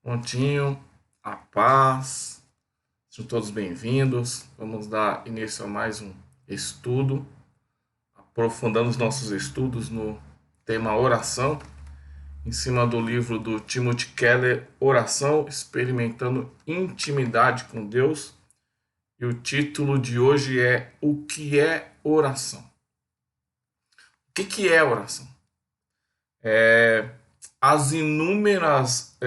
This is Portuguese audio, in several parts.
Prontinho, a paz, sejam todos bem-vindos. Vamos dar início a mais um estudo, aprofundando os nossos estudos no tema oração, em cima do livro do Timothy Keller, Oração, Experimentando Intimidade com Deus. E o título de hoje é O que é oração? O que é oração? As inúmeras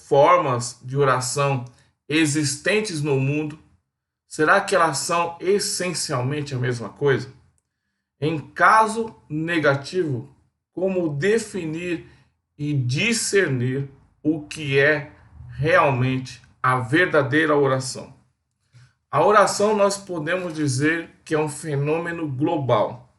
formas de oração existentes no mundo, será que elas são essencialmente a mesma coisa? Em caso negativo, como definir e discernir o que é realmente a verdadeira oração? A oração nós podemos dizer que é um fenômeno global.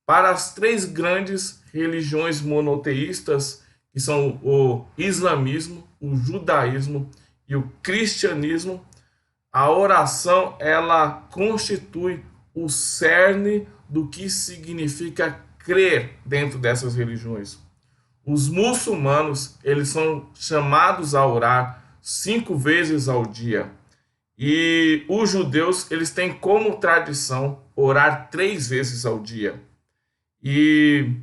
Para as três grandes religiões monoteístas, que são o islamismo, o judaísmo e o cristianismo, a oração ela constitui o cerne do que significa crer dentro dessas religiões. Os muçulmanos, eles são chamados a orar 5 vezes ao dia. E os judeus, eles têm como tradição orar 3 vezes ao dia. E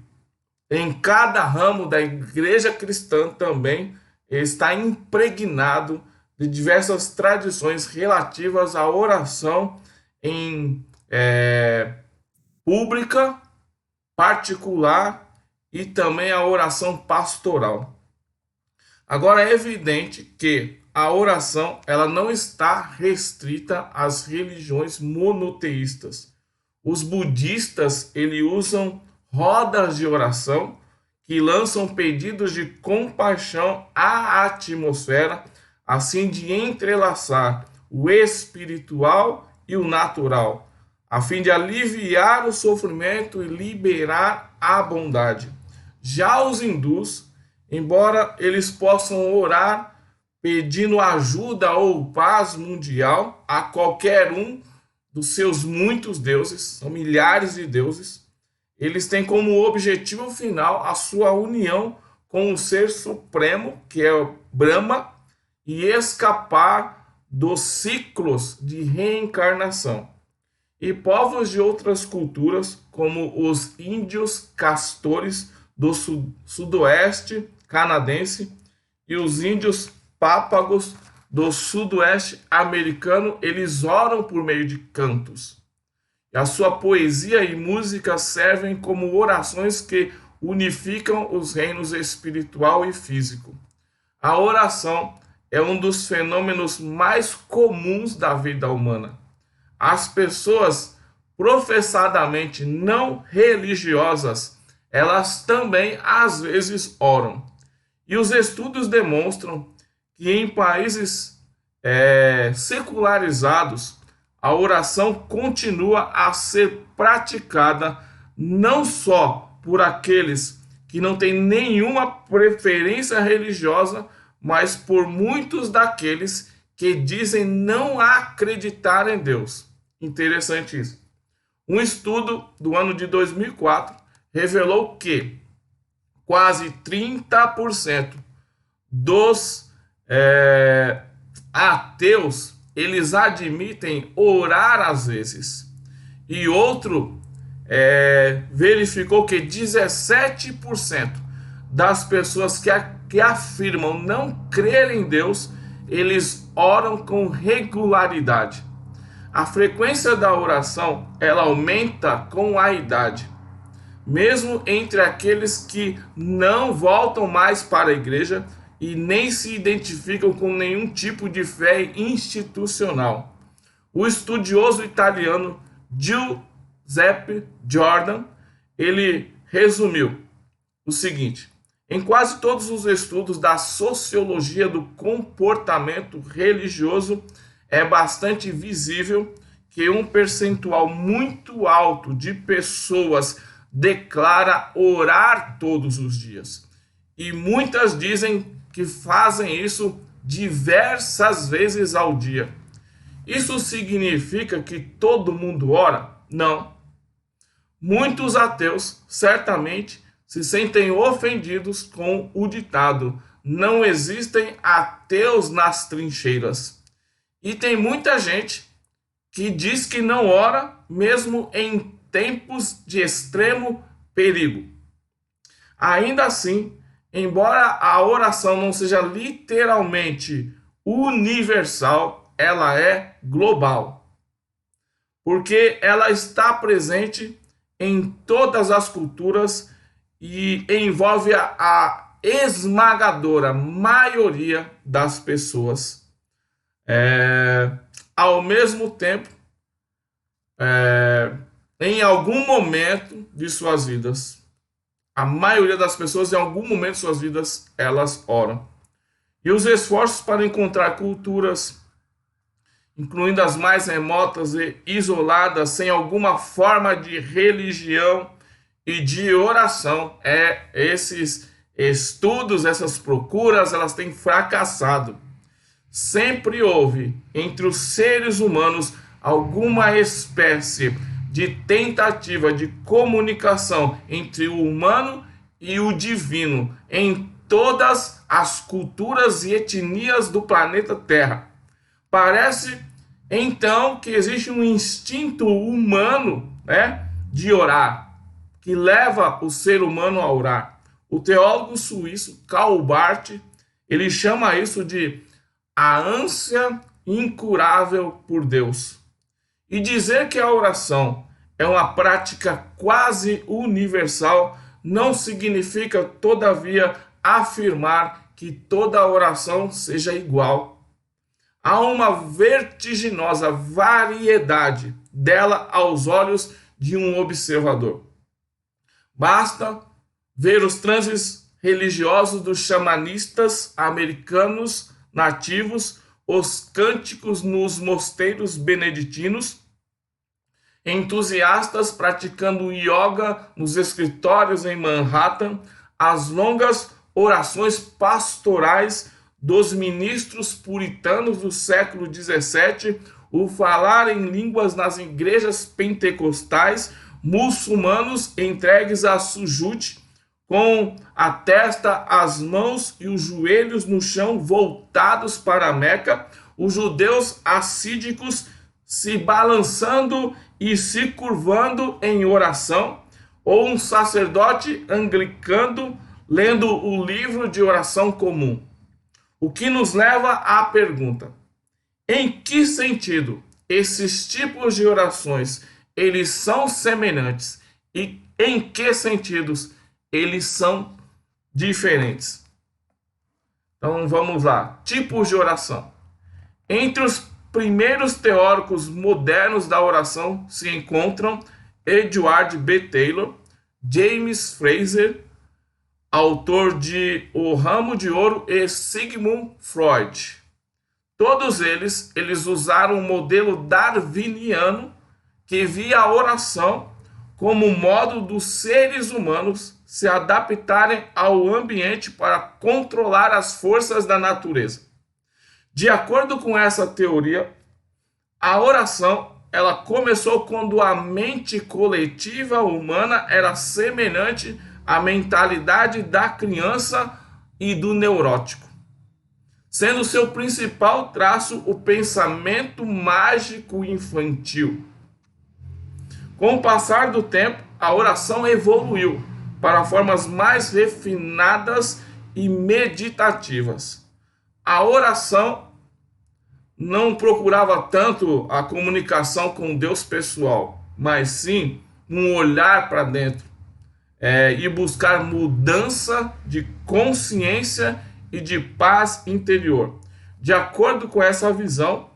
em cada ramo da igreja cristã também está impregnado de diversas tradições relativas à oração em pública, particular e também a oração pastoral. Agora é evidente que a oração ela não está restrita às religiões monoteístas. Os budistas eles usam rodas de oração que lançam pedidos de compaixão à atmosfera, assim de entrelaçar o espiritual e o natural, a fim de aliviar o sofrimento e liberar a bondade. Já os hindus, embora eles possam orar pedindo ajuda ou paz mundial a qualquer um dos seus muitos deuses, são milhares de deuses, eles têm como objetivo final a sua união com o ser supremo, que é o Brahma, e escapar dos ciclos de reencarnação. E povos de outras culturas, como os índios castores do sudoeste canadense e os índios pápagos do sudoeste americano, eles oram por meio de cantos. E a sua poesia e música servem como orações que unificam os reinos espiritual e físico. A oração é um dos fenômenos mais comuns da vida humana. As pessoas professadamente não religiosas, elas também às vezes oram. E os estudos demonstram que em países secularizados, a oração continua a ser praticada não só por aqueles que não têm nenhuma preferência religiosa, mas por muitos daqueles que dizem não acreditar em Deus. Interessante isso. Um estudo do ano de 2004 revelou que quase 30% dos ateus eles admitem orar às vezes. E outro verificou que 17% das pessoas que afirmam não crer em Deus, eles oram com regularidade. A frequência da oração ela aumenta com a idade. Mesmo entre aqueles que não voltam mais para a igreja e nem se identificam com nenhum tipo de fé institucional. O estudioso italiano Giuseppe Jordan, ele resumiu o seguinte: em quase todos os estudos da sociologia do comportamento religioso, é bastante visível que um percentual muito alto de pessoas declara orar todos os dias. E muitas dizem que fazem isso diversas vezes ao dia. Isso significa que todo mundo ora? Não. Muitos ateus certamente se sentem ofendidos com o ditado: não existem ateus nas trincheiras. E tem muita gente que diz que não ora, mesmo em tempos de extremo perigo. Ainda assim, embora a oração não seja literalmente universal, ela é global, porque ela está presente em todas as culturas e envolve a esmagadora maioria das pessoas. Ao mesmo tempo, em algum momento de suas vidas, a maioria das pessoas, em algum momento de suas vidas, elas oram. E os esforços para encontrar culturas, incluindo as mais remotas e isoladas, sem alguma forma de religião e de oração, esses estudos, essas procuras, elas têm fracassado. Sempre houve entre os seres humanos alguma espécie de tentativa de comunicação entre o humano e o divino em todas as culturas e etnias do planeta Terra. Parece então que existe um instinto humano, de orar, que leva o ser humano a orar. O teólogo suíço Karl Barth, ele chama isso de a ânsia incurável por Deus. E dizer que a oração é uma prática quase universal não significa, todavia, afirmar que toda oração seja igual. Há uma vertiginosa variedade dela aos olhos de um observador. Basta ver os transes religiosos dos xamanistas americanos nativos, os cânticos nos mosteiros beneditinos, entusiastas praticando yoga nos escritórios em Manhattan, as longas orações pastorais dos ministros puritanos do século XVII, o falar em línguas nas igrejas pentecostais, muçulmanos entregues a sujud, com a testa, as mãos e os joelhos no chão voltados para a Meca, os judeus assídicos se balançando e se curvando em oração, ou um sacerdote anglicano lendo o livro de oração comum. O que nos leva à pergunta: em que sentido esses tipos de orações eles são semelhantes e em que sentidos eles são diferentes? Então vamos lá. Tipos de oração. Entre os primeiros teóricos modernos da oração se encontram Edward B. Taylor, James Frazer, autor de O Ramo de Ouro, e Sigmund Freud. Todos eles usaram um modelo darwiniano que via a oração como modo dos seres humanos se adaptarem ao ambiente para controlar as forças da natureza. De acordo com essa teoria, a oração ela começou quando a mente coletiva humana era semelhante à mentalidade da criança e do neurótico, sendo seu principal traço o pensamento mágico infantil. Com o passar do tempo, a oração evoluiu para formas mais refinadas e meditativas. A oração não procurava tanto a comunicação com Deus pessoal, mas sim um olhar para dentro e buscar mudança de consciência e de paz interior. De acordo com essa visão,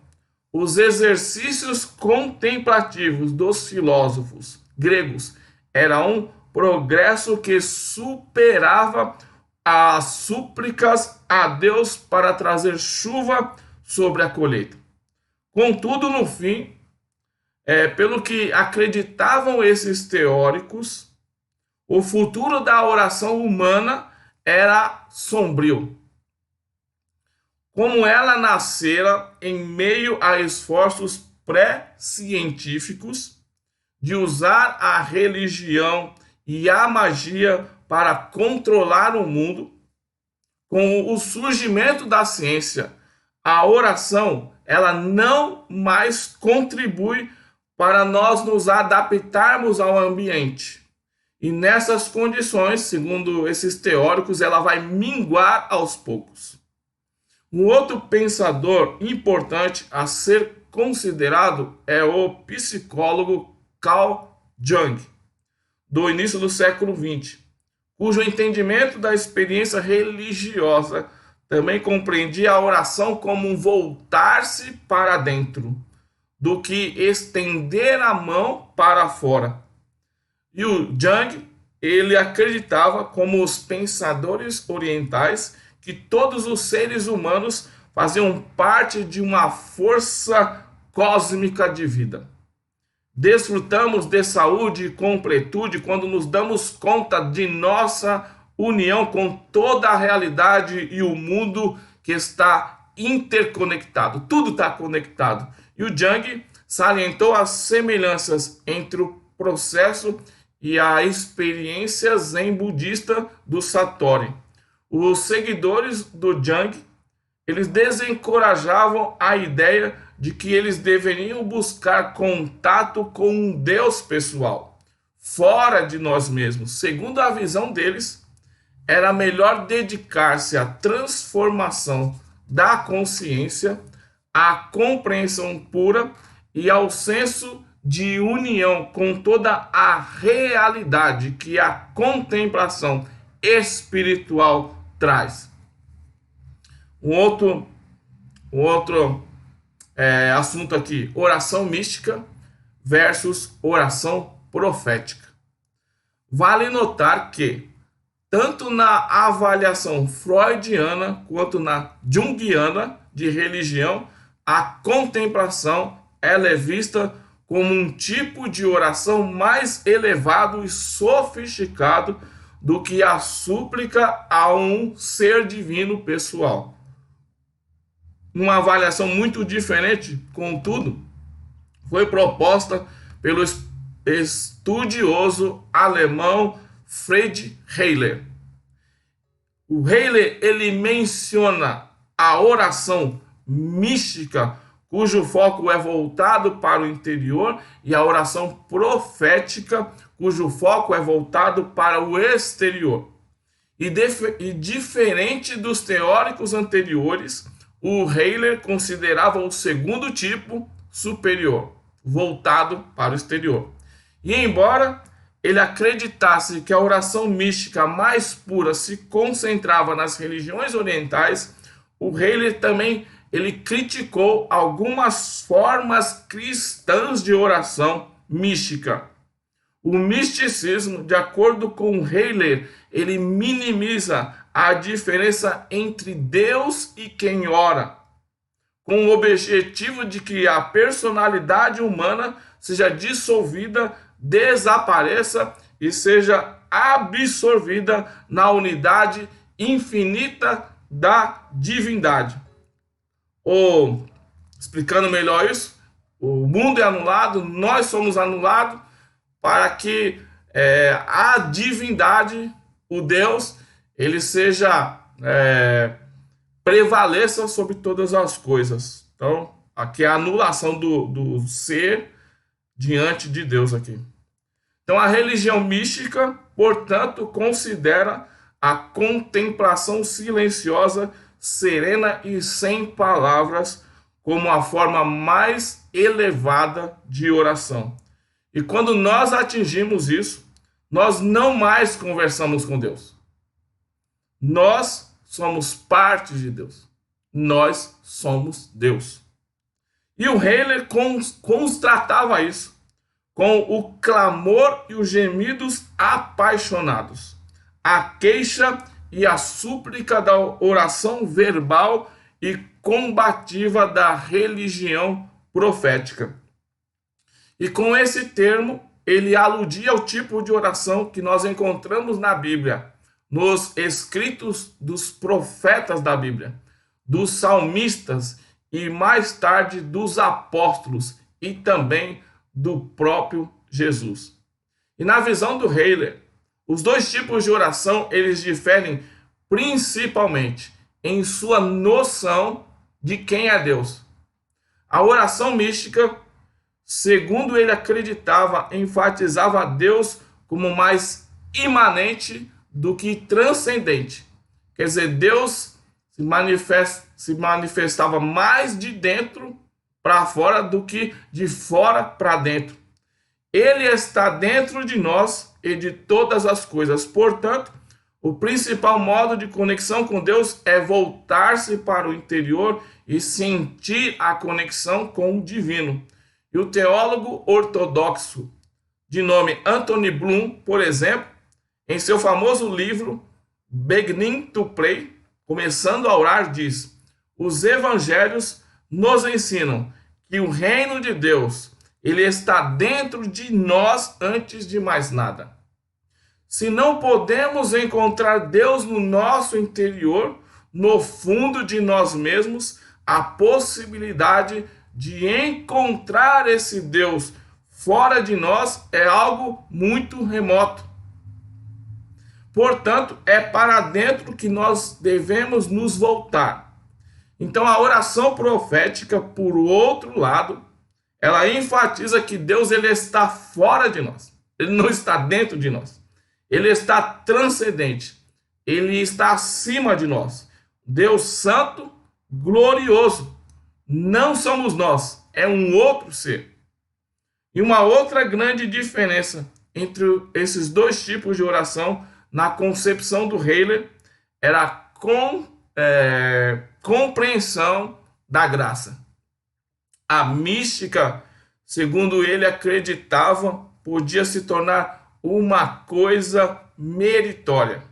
os exercícios contemplativos dos filósofos gregos eram um progresso que superava as súplicas a Deus para trazer chuva sobre a colheita. Contudo, no fim, pelo que acreditavam esses teóricos, o futuro da oração humana era sombrio. Como ela nascera em meio a esforços pré-científicos de usar a religião e a magia para controlar o mundo, com o surgimento da ciência, a oração, ela não mais contribui para nós nos adaptarmos ao ambiente. E nessas condições, segundo esses teóricos, ela vai minguar aos poucos. Um outro pensador importante a ser considerado é o psicólogo Carl Jung, do início do século XX, cujo entendimento da experiência religiosa também compreendia a oração como um voltar-se para dentro, do que estender a mão para fora. E o Jung, ele acreditava, como os pensadores orientais, que todos os seres humanos faziam parte de uma força cósmica de vida. Desfrutamos de saúde e completude quando nos damos conta de nossa união com toda a realidade e o mundo que está interconectado. Tudo está conectado. E o Jung salientou as semelhanças entre o processo e a experiência zen budista do Satori. Os seguidores do Jung, eles desencorajavam a ideia de que eles deveriam buscar contato com um Deus pessoal, fora de nós mesmos. Segundo a visão deles, era melhor dedicar-se à transformação da consciência, à compreensão pura e ao senso de união com toda a realidade que a contemplação espiritual traz. Um outro assunto aqui, oração mística versus oração profética. Vale notar que, tanto na avaliação freudiana quanto na junguiana de religião, a contemplação ela é vista como um tipo de oração mais elevado e sofisticado do que a súplica a um ser divino pessoal. Uma avaliação muito diferente, contudo, foi proposta pelo estudioso alemão Friedrich Hayler. O Hayler, ele menciona a oração mística, cujo foco é voltado para o interior, e a oração profética, cujo foco é voltado para o exterior. E diferente dos teóricos anteriores, o Hayler considerava o segundo tipo superior, voltado para o exterior. E embora ele acreditasse que a oração mística mais pura se concentrava nas religiões orientais, o Hayler também ele criticou algumas formas cristãs de oração mística. O misticismo, de acordo com Hayler, ele minimiza a diferença entre Deus e quem ora, com o objetivo de que a personalidade humana seja dissolvida, desapareça e seja absorvida na unidade infinita da divindade. Ou, explicando melhor isso, o mundo é anulado, nós somos anulados, para que a divindade, o Deus, ele seja prevaleça sobre todas as coisas. Então, aqui é a anulação do ser diante de Deus aqui. Então, a religião mística, portanto, considera a contemplação silenciosa, serena e sem palavras como a forma mais elevada de oração. E quando nós atingimos isso, nós não mais conversamos com Deus. Nós somos parte de Deus. Nós somos Deus. E o Hayler constatava isso com o clamor e os gemidos apaixonados, a queixa e a súplica da oração verbal e combativa da religião profética. E com esse termo, ele aludia ao tipo de oração que nós encontramos na Bíblia, nos escritos dos profetas da Bíblia, dos salmistas e mais tarde dos apóstolos e também do próprio Jesus. E na visão do Hayler, os dois tipos de oração, eles diferem principalmente em sua noção de quem é Deus. A oração mística, segundo ele acreditava, enfatizava Deus como mais imanente do que transcendente. Quer dizer, Deus se manifestava mais de dentro para fora do que de fora para dentro. Ele está dentro de nós e de todas as coisas. Portanto, o principal modo de conexão com Deus é voltar-se para o interior e sentir a conexão com o divino. E o teólogo ortodoxo de nome Anthony Bloom, por exemplo, em seu famoso livro Beginning to Pray, Começando a Orar, diz: os evangelhos nos ensinam que o reino de Deus, ele está dentro de nós antes de mais nada. Se não podemos encontrar Deus no nosso interior, no fundo de nós mesmos, a possibilidade de encontrar esse Deus fora de nós é algo muito remoto. Portanto, é para dentro que nós devemos nos voltar. Então, a oração profética, por outro lado, ela enfatiza que Deus ele está fora de nós. Ele não está dentro de nós. Ele está transcendente. Ele está acima de nós. Deus santo, glorioso. Não somos nós, é um outro ser. E uma outra grande diferença entre esses dois tipos de oração na concepção do Heiler era a compreensão da graça. A mística, segundo ele acreditava, podia se tornar uma coisa meritória.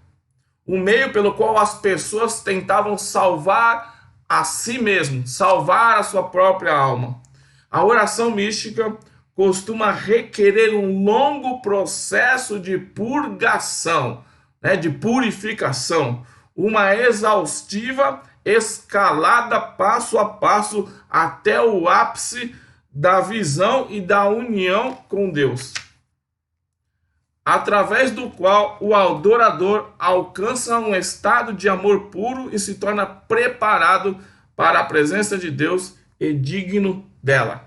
O meio pelo qual as pessoas tentavam salvar a si mesmos, salvar a sua própria alma. A oração mística costuma requerer um longo processo de purgação, de purificação, uma exaustiva escalada passo a passo até o ápice da visão e da união com Deus, através do qual o adorador alcança um estado de amor puro e se torna preparado para a presença de Deus e digno dela.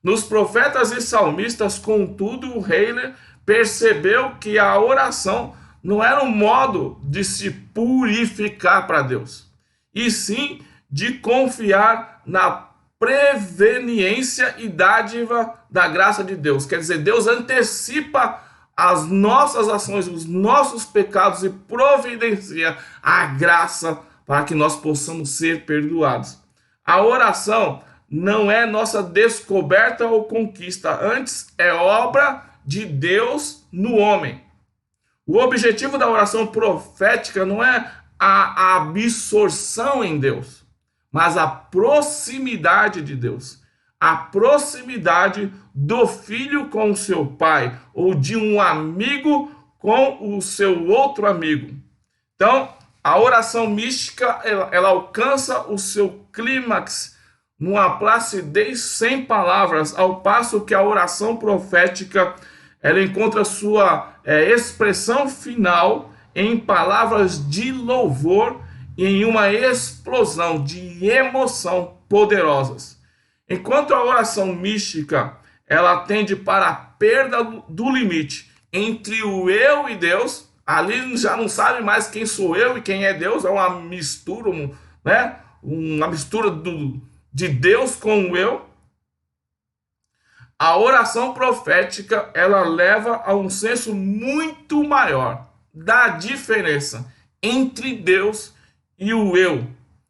Nos profetas e salmistas, contudo, o Heiler percebeu que a oração não era um modo de se purificar para Deus, e sim de confiar na preveniência e dádiva da graça de Deus. Quer dizer, Deus antecipa as nossas ações, os nossos pecados e providencia a graça para que nós possamos ser perdoados. A oração não é nossa descoberta ou conquista, antes é obra de Deus no homem. O objetivo da oração profética não é a absorção em Deus, mas a proximidade de Deus. A proximidade do filho com o seu pai, ou de um amigo com o seu outro amigo. Então, a oração mística, ela alcança o seu clímax numa placidez sem palavras, ao passo que a oração profética ela encontra sua expressão final em palavras de louvor e em uma explosão de emoção poderosas. Enquanto a oração mística ela tende para a perda do limite entre o eu e Deus, ali já não sabe mais quem sou eu e quem é Deus, é uma mistura, uma mistura de Deus com o eu. A oração profética, ela leva a um senso muito maior da diferença entre Deus e o eu,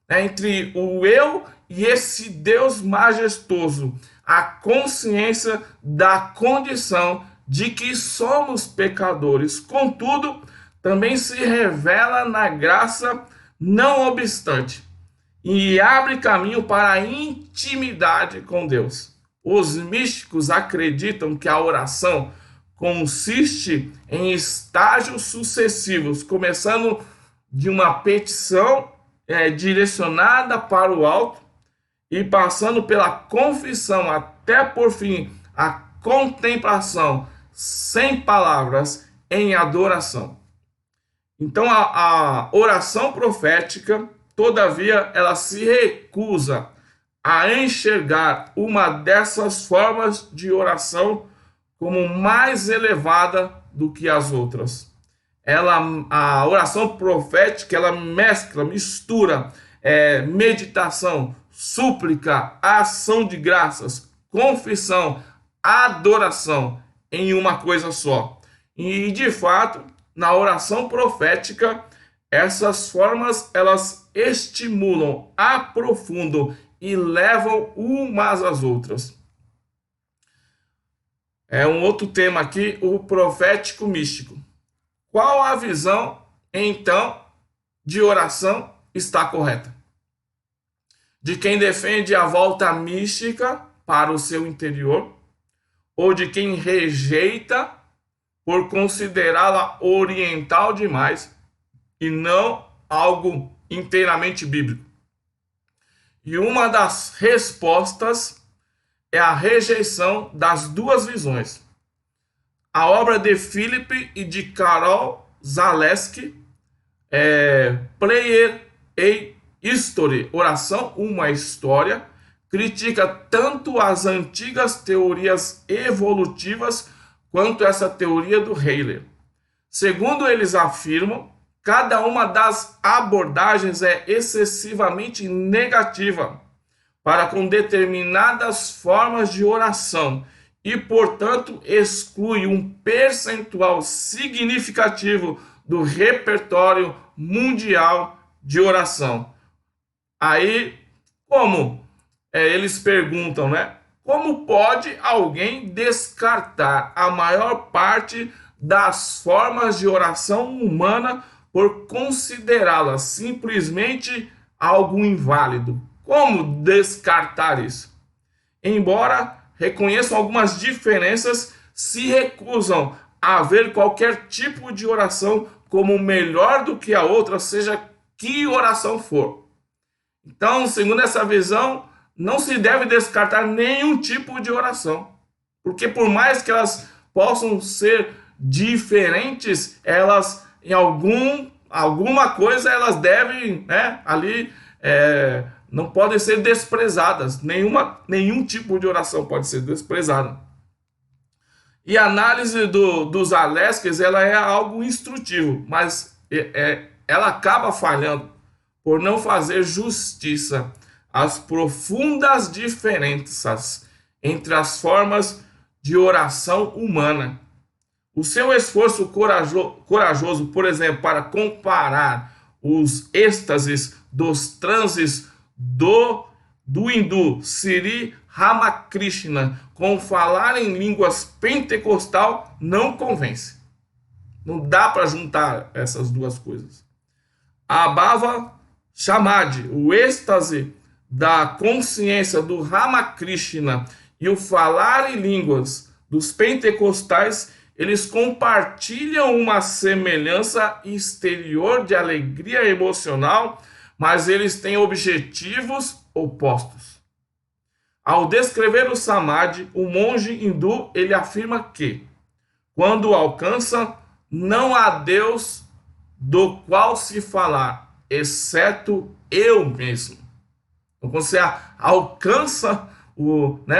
entre o eu e esse Deus majestoso, a consciência da condição de que somos pecadores. Contudo, também se revela na graça, não obstante, e abre caminho para a intimidade com Deus. Os místicos acreditam que a oração consiste em estágios sucessivos, começando de uma petição direcionada para o alto e passando pela confissão até por fim a contemplação sem palavras em adoração. Então a oração profética, todavia, ela se recusa a enxergar uma dessas formas de oração como mais elevada do que as outras. A oração profética, ela mescla, mistura meditação, súplica, ação de graças, confissão, adoração em uma coisa só. E de fato, na oração profética, essas formas elas estimulam, aprofundam e levam umas às outras. É um outro tema aqui, o profético místico. Qual a visão, então, de oração está correta? De quem defende a volta mística para o seu interior, ou de quem rejeita por considerá-la oriental demais e não algo inteiramente bíblico? E uma das respostas é a rejeição das duas visões. A obra de Philip e de Carol Zaleski, Prayer a History, Oração, uma História, critica tanto as antigas teorias evolutivas quanto essa teoria do Heiler. Segundo eles afirmam, cada uma das abordagens é excessivamente negativa para com determinadas formas de oração e, portanto, exclui um percentual significativo do repertório mundial de oração. Aí, como eles perguntam, né? Como pode alguém descartar a maior parte das formas de oração humana por considerá-las simplesmente algo inválido? Como descartar isso? Embora reconheçam algumas diferenças, se recusam a ver qualquer tipo de oração como melhor do que a outra, seja que oração for. Então, segundo essa visão, não se deve descartar nenhum tipo de oração, porque por mais que elas possam ser diferentes, elas em alguma coisa elas devem, né, ali não podem ser desprezadas. Nenhum tipo de oração pode ser desprezada. E a análise dos Aleskes, ela é algo instrutivo, mas ela acaba falhando por não fazer justiça às profundas diferenças entre as formas de oração humana. O seu esforço corajoso, por exemplo, para comparar os êxtases dos transes do hindu Sri Ramakrishna com falar em línguas pentecostal não convence. Não dá para juntar essas duas coisas. A Bhava Samadhi, o êxtase da consciência do Ramakrishna e o falar em línguas dos pentecostais, eles compartilham uma semelhança exterior de alegria emocional, mas eles têm objetivos opostos. Ao descrever o Samadhi, o monge hindu ele afirma que, quando alcança, não há Deus do qual se falar, exceto eu mesmo. Então, quando você alcança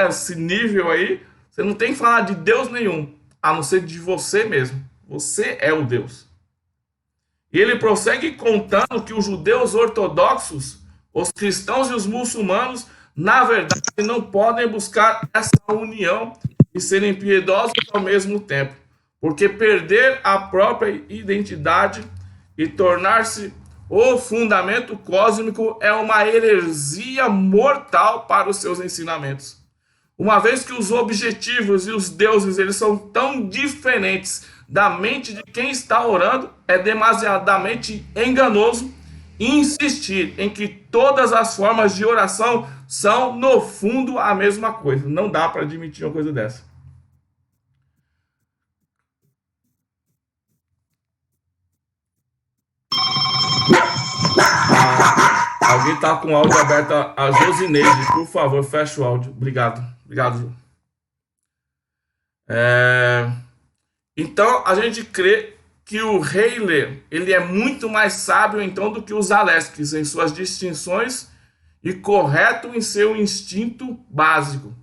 esse nível aí, você não tem que falar de Deus nenhum, a não ser de você mesmo. Você é o Deus. E ele prossegue contando que os judeus ortodoxos, os cristãos e os muçulmanos, na verdade, não podem buscar essa união e serem piedosos ao mesmo tempo, porque perder a própria identidade e tornar-se o fundamento cósmico é uma heresia mortal para os seus ensinamentos. Uma vez que os objetivos e os deuses eles são tão diferentes da mente de quem está orando, é demasiadamente enganoso insistir em que todas as formas de oração são, no fundo, a mesma coisa. Não dá para admitir uma coisa dessa. Alguém está com o áudio aberto, a Josineide, por favor, fecha o áudio. Obrigado. Obrigado, Ju. Então, a gente crê que o Heiler, ele é muito mais sábio então do que os Zaleskis em suas distinções e correto em seu instinto básico.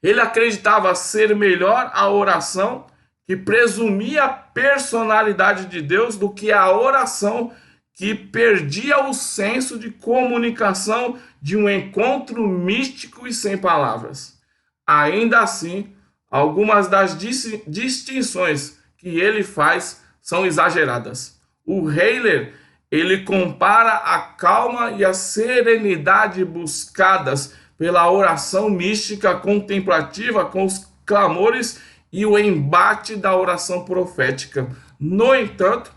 Ele acreditava ser melhor a oração que presumia a personalidade de Deus do que a oração que perdia o senso de comunicação de um encontro místico e sem palavras. Ainda assim, algumas das distinções que ele faz são exageradas. O Heiler, ele compara a calma e a serenidade buscadas pela oração mística contemplativa com os clamores e o embate da oração profética. No entanto,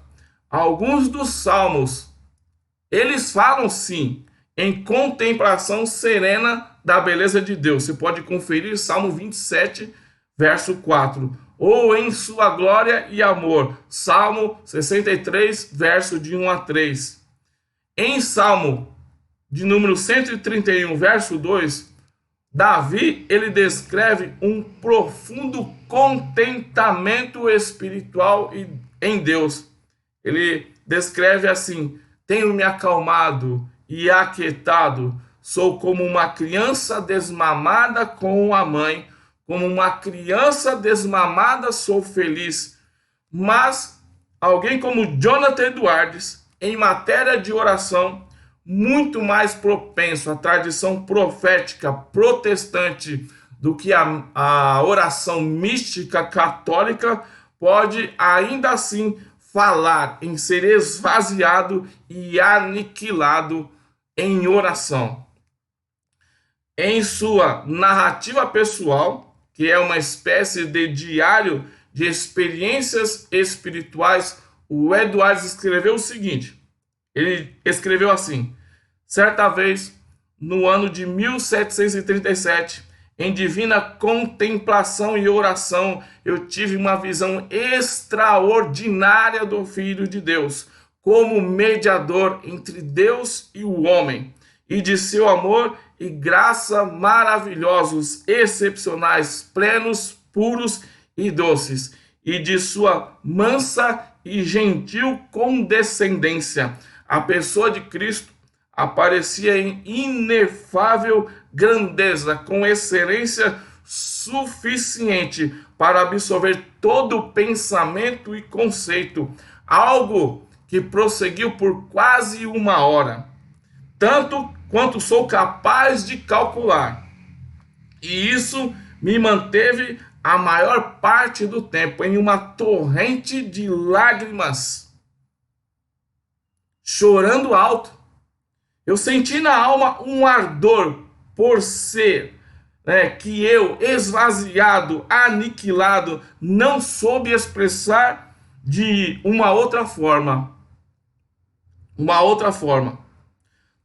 alguns dos salmos, eles falam sim em contemplação serena da beleza de Deus. Você pode conferir Salmo 27, verso 4. Ou em sua glória e amor. Salmo 63, verso de 1 a 3. Em Salmo de número 131, verso 2, Davi, ele descreve um profundo contentamento espiritual em Deus. Ele descreve assim: tenho me acalmado e aquietado, sou como uma criança desmamada com a mãe, como uma criança desmamada sou feliz. Mas alguém como Jonathan Edwards, em matéria de oração, muito mais propenso à tradição profética protestante do que a oração mística católica, pode ainda assim falar em ser esvaziado e aniquilado em oração. Em sua narrativa pessoal, que é uma espécie de diário de experiências espirituais, o Edwards escreveu o seguinte. Ele escreveu assim: certa vez, no ano de 1737, em divina contemplação e oração, eu tive uma visão extraordinária do Filho de Deus, como mediador entre Deus e o homem, e de seu amor e graça maravilhosos, excepcionais, plenos, puros e doces, e de sua mansa e gentil condescendência. A pessoa de Cristo aparecia em inefável grandeza, com excelência suficiente para absorver todo o pensamento e conceito, algo que prosseguiu por quase 1 hora, tanto quanto sou capaz de calcular. E isso me manteve a maior parte do tempo em uma torrente de lágrimas, chorando alto. Eu senti na alma um ardor por ser, que eu, esvaziado, aniquilado, não soube expressar de uma outra forma.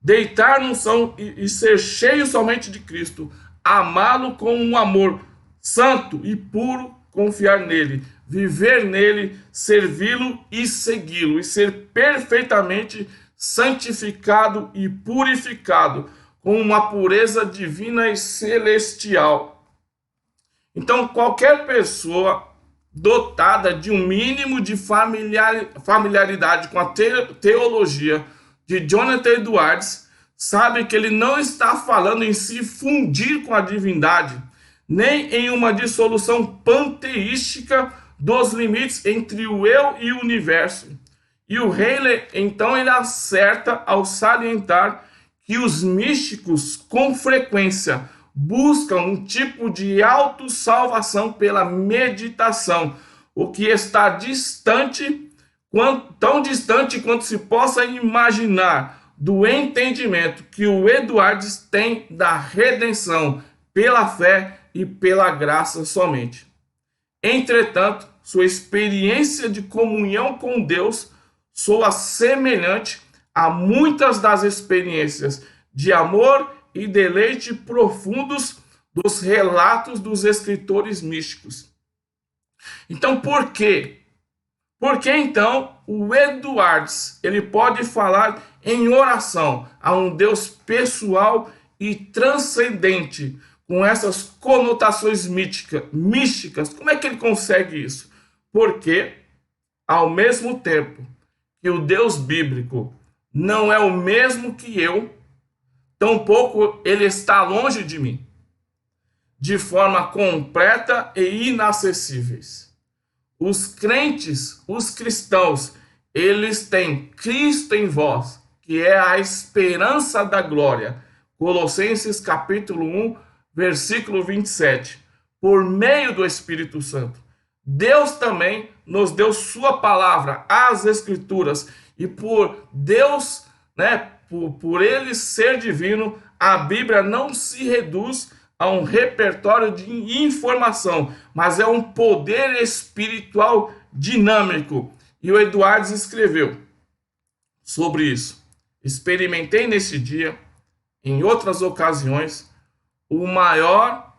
Deitar no chão e ser cheio somente de Cristo, amá-lo com um amor santo e puro, confiar nele, viver nele, servi-lo e segui-lo, e ser perfeitamente santificado e purificado com uma pureza divina e celestial. Então, qualquer pessoa dotada de um mínimo de familiaridade com a teologia de Jonathan Edwards sabe que ele não está falando em se fundir com a divindade, nem em uma dissolução panteística dos limites entre o eu e o universo. E o Heiler, então, ele acerta ao salientar que os místicos, com frequência, buscam um tipo de autossalvação pela meditação, o que está distante, tão distante quanto se possa imaginar, do entendimento que o Edwards tem da redenção pela fé e pela graça somente. Entretanto, sua experiência de comunhão com Deus soa semelhante a muitas das experiências de amor e deleite profundos dos relatos dos escritores místicos. Então, por quê? Porque então o Edwards, ele pode falar em oração a um Deus pessoal e transcendente, com essas conotações místicas. Como é que ele consegue isso? Porque ao mesmo tempo que o Deus bíblico não é o mesmo que eu, tampouco ele está longe de mim, de forma completa e inacessíveis. Os crentes, os cristãos, eles têm Cristo em vós, que é a esperança da glória. Colossenses capítulo 1, versículo 27. Por meio do Espírito Santo. Deus também nos deu sua palavra, as Escrituras, e por Deus, por ele ser divino, a Bíblia não se reduz a um repertório de informação, mas é um poder espiritual dinâmico. E o Eduardo escreveu sobre isso. Experimentei nesse dia, em outras ocasiões, o maior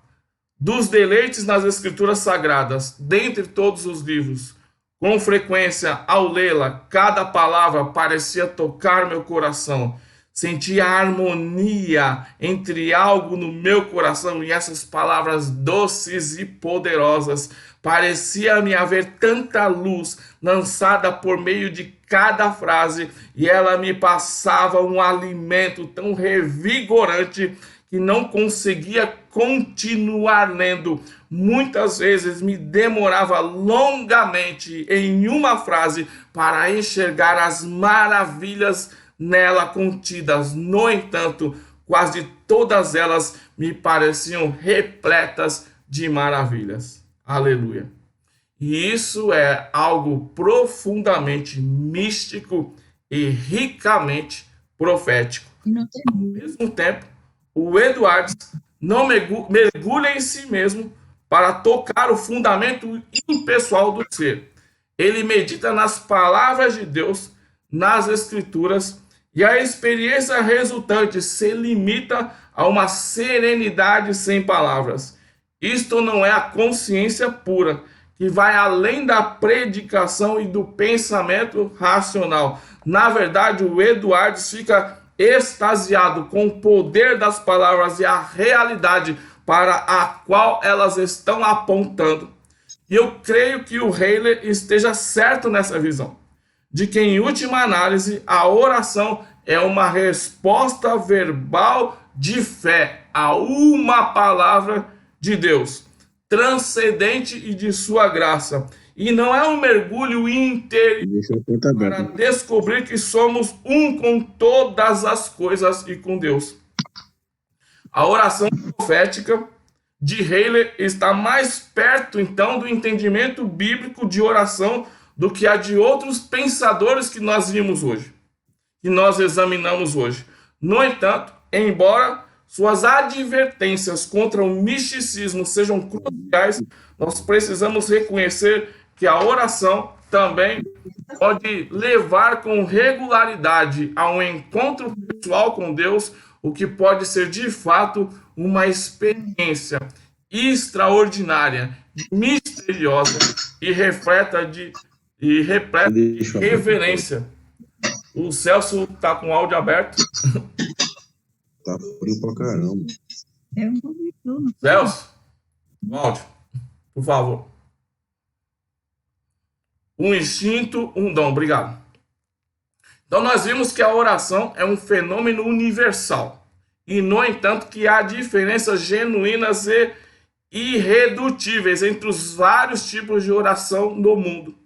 dos deleites nas Escrituras Sagradas, dentre todos os livros. Com frequência, ao lê-la, cada palavra parecia tocar meu coração. Sentia a harmonia entre algo no meu coração e essas palavras doces e poderosas. Parecia-me haver tanta luz lançada por meio de cada frase e ela me passava um alimento tão revigorante que não conseguia continuar lendo. Muitas vezes me demorava longamente em uma frase para enxergar as maravilhas nela contidas. No entanto, quase todas elas me pareciam repletas de maravilhas. Aleluia. E isso é algo profundamente místico e ricamente profético. Ao mesmo tempo, o Eduardo não mergulha em si mesmo para tocar o fundamento impessoal do ser. Ele medita nas palavras de Deus, nas Escrituras, e a experiência resultante se limita a uma serenidade sem palavras. Isto não é a consciência pura, que vai além da predicação e do pensamento racional. Na verdade, o Eduardo fica extasiado com o poder das palavras e a realidade para a qual elas estão apontando. E eu creio que o Heiler esteja certo nessa visão, de que, em última análise, a oração é uma resposta verbal de fé a uma palavra de Deus, transcendente e de sua graça. E não é um mergulho interior para descobrir que somos um com todas as coisas e com Deus. A oração profética de Heiler está mais perto, então, do entendimento bíblico de oração do que a de outros pensadores que nós vimos hoje, que nós examinamos hoje. No entanto, embora suas advertências contra o misticismo sejam cruciais, nós precisamos reconhecer que a oração também pode levar com regularidade a um encontro pessoal com Deus, o que pode ser de fato uma experiência extraordinária, misteriosa e repleta de reverência. O Celso tá com o áudio aberto. Tá frio pra caramba. Celso, o áudio, por favor. Um instinto, um dom. Obrigado. Então nós vimos que a oração é um fenômeno universal. E, no entanto, que há diferenças genuínas e irredutíveis entre os vários tipos de oração no mundo.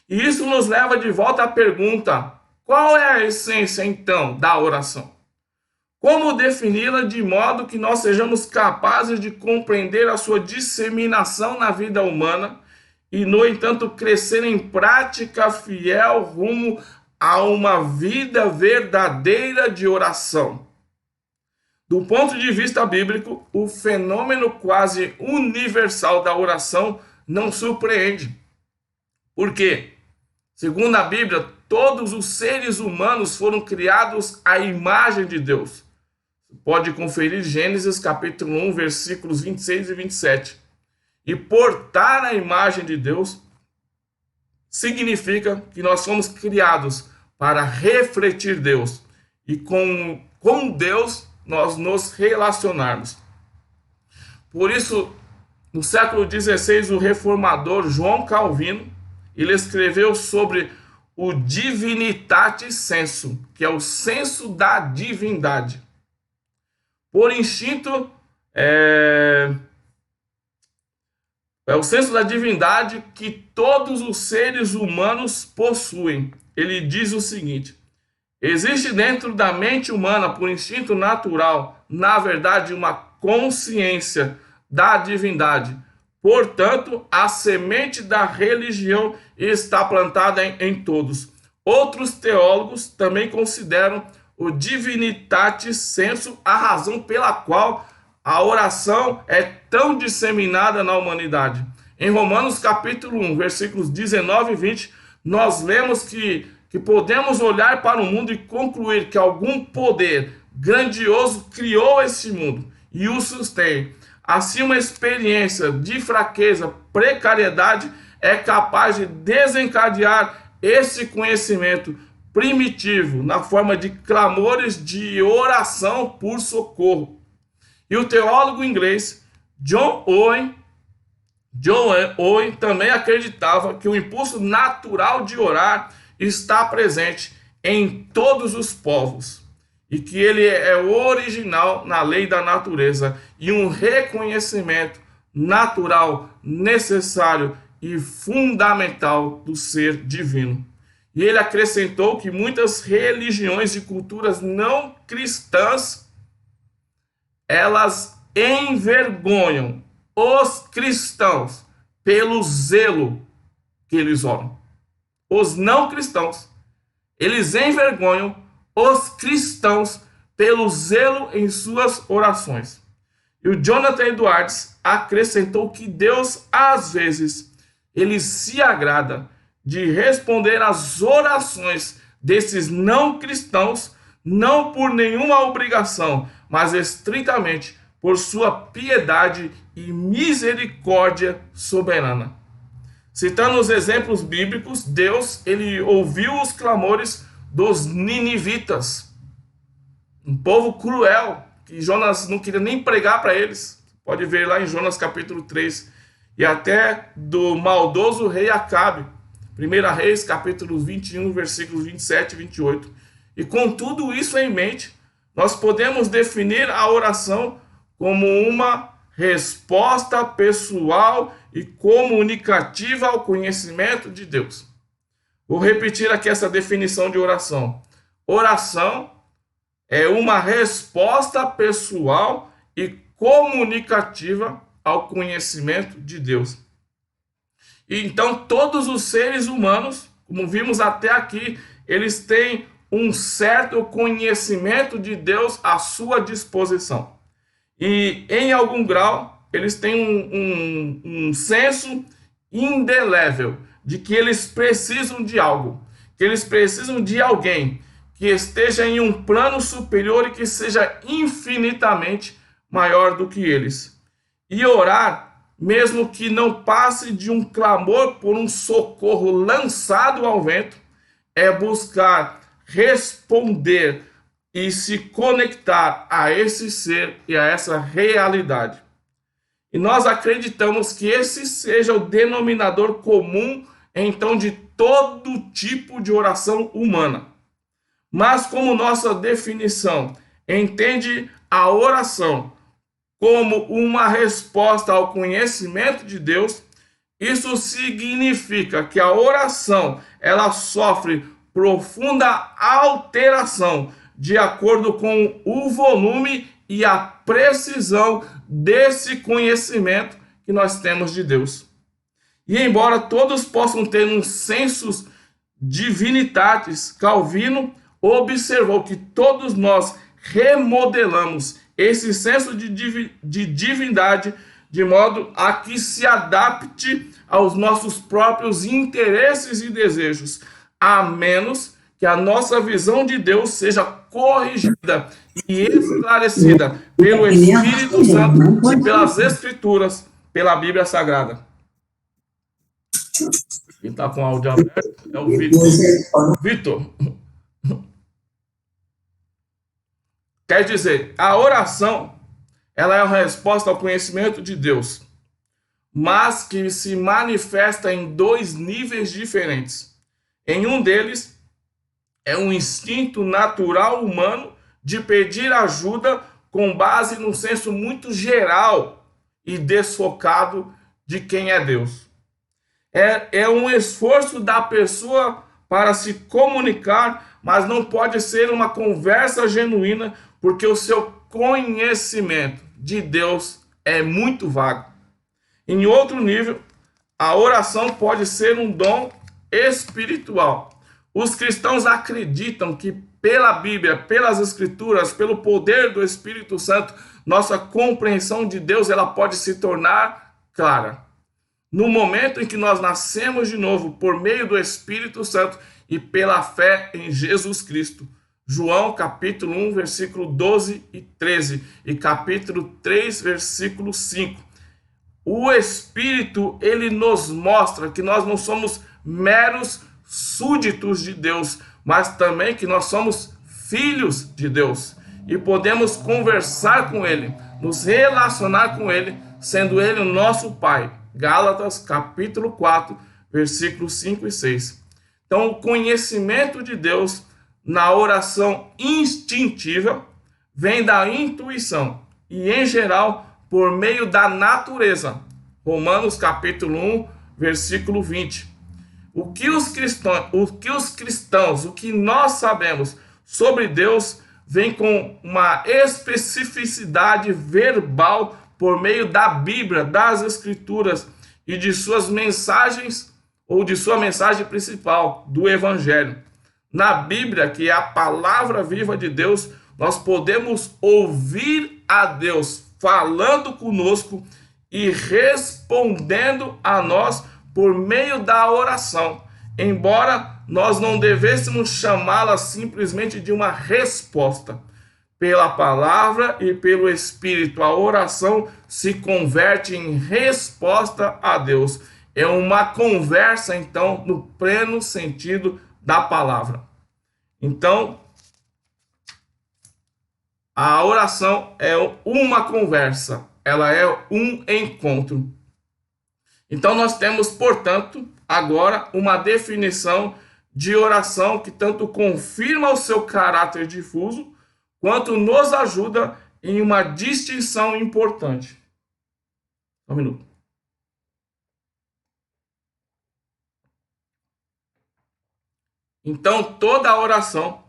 E isso nos leva de volta à pergunta: qual é a essência, então, da oração? Como defini-la de modo que nós sejamos capazes de compreender a sua disseminação na vida humana e, no entanto, crescer em prática fiel rumo a uma vida verdadeira de oração? Do ponto de vista bíblico, o fenômeno quase universal da oração não surpreende. Por quê? Segundo a Bíblia, todos os seres humanos foram criados à imagem de Deus. Pode conferir Gênesis capítulo 1, versículos 26 e 27. E portar a imagem de Deus significa que nós fomos criados para refletir Deus e com Deus nós nos relacionarmos. Por isso, no século XVI, o reformador João Calvino ele escreveu sobre o Divinitatis Sensu, que é o senso da divindade. Por instinto, é o senso da divindade que todos os seres humanos possuem. Ele diz o seguinte: existe dentro da mente humana, por instinto natural, na verdade, uma consciência da divindade. Portanto, a semente da religião está plantada em todos. Outros teólogos também consideram o Divinitatis Sensu a razão pela qual a oração é tão disseminada na humanidade. Em Romanos capítulo 1, versículos 19 e 20, nós lemos que podemos olhar para o mundo e concluir que algum poder grandioso criou esse mundo e o sustém. Assim, uma experiência de fraqueza, precariedade, é capaz de desencadear esse conhecimento primitivo na forma de clamores de oração por socorro. E o teólogo inglês John Owen também acreditava que o impulso natural de orar está presente em todos os povos e que ele é original na lei da natureza e um reconhecimento natural, necessário e fundamental do ser divino. E ele acrescentou que muitas religiões e culturas não cristãs, elas envergonham os cristãos pelo zelo que eles oram. Os não cristãos, eles envergonham os cristãos pelo zelo em suas orações. E o Jonathan Edwards acrescentou que Deus, às vezes, ele se agrada de responder às orações desses não cristãos, não por nenhuma obrigação, mas estritamente por sua piedade e misericórdia soberana. Citando os exemplos bíblicos, Deus, ele ouviu os clamores dos ninivitas, um povo cruel, que Jonas não queria nem pregar para eles. Pode ver lá em Jonas capítulo 3, e até do maldoso rei Acabe, 1 Reis capítulo 21, versículos 27 e 28. E com tudo isso em mente, nós podemos definir a oração como uma resposta pessoal e comunicativa ao conhecimento de Deus. Vou repetir aqui essa definição de oração. Oração é uma resposta pessoal e comunicativa ao conhecimento de Deus. E então todos os seres humanos, como vimos até aqui, eles têm um certo conhecimento de Deus à sua disposição. E em algum grau, eles têm um senso indelével de que eles precisam de algo, que eles precisam de alguém que esteja em um plano superior e que seja infinitamente maior do que eles. E orar, mesmo que não passe de um clamor por um socorro lançado ao vento, é buscar responder e se conectar a esse ser e a essa realidade. E nós acreditamos que esse seja o denominador comum, então, de todo tipo de oração humana. Mas como nossa definição entende a oração como uma resposta ao conhecimento de Deus, isso significa que a oração, ela sofre profunda alteração de acordo com o volume e a precisão desse conhecimento que nós temos de Deus. E embora todos possam ter um sensus divinitatis, Calvino observou que todos nós remodelamos esse senso de divindade de modo a que se adapte aos nossos próprios interesses e desejos, a menos que a nossa visão de Deus seja corrigida e esclarecida pelo Espírito Santo e pelas Escrituras, pela Bíblia Sagrada. Quem está com o áudio aberto é o Vitor. Vitor. Quer dizer, a oração, ela é uma resposta ao conhecimento de Deus. mas que se manifesta em dois níveis diferentes. Em um deles, é um instinto natural humano de pedir ajuda com base num senso muito geral e desfocado de quem é Deus. É um esforço da pessoa para se comunicar, mas não pode ser uma conversa genuína, porque o seu conhecimento de Deus é muito vago. Em outro nível, a oração pode ser um dom espiritual. Os cristãos acreditam que pela Bíblia, pelas Escrituras, pelo poder do Espírito Santo, nossa compreensão de Deus ela pode se tornar clara. No momento em que nós nascemos de novo por meio do Espírito Santo e pela fé em Jesus Cristo. João capítulo 1, versículo 12 e 13 e capítulo 3, versículo 5. O Espírito, ele nos mostra que nós não somos meros súditos de Deus, mas também que nós somos filhos de Deus e podemos conversar com Ele, nos relacionar com Ele, sendo Ele o nosso Pai. Gálatas capítulo 4, versículos 5 e 6. Então, o conhecimento de Deus na oração instintiva vem da intuição e, em geral, por meio da natureza. Romanos capítulo 1, versículo 20. O que nós sabemos sobre Deus vem com uma especificidade verbal por meio da Bíblia, das Escrituras e de suas mensagens ou de sua mensagem principal, do Evangelho. Na Bíblia, que é a palavra viva de Deus, nós podemos ouvir a Deus falando conosco e respondendo a nós por meio da oração, embora nós não devêssemos chamá-la simplesmente de uma resposta. Pela palavra e pelo Espírito, a oração se converte em resposta a Deus. É uma conversa, então, no pleno sentido da palavra. Então, a oração é uma conversa, ela é um encontro. Então, nós temos, portanto, agora uma definição de oração que tanto confirma o seu caráter difuso, quanto nos ajuda em uma distinção importante. Um minuto. Então, toda a oração,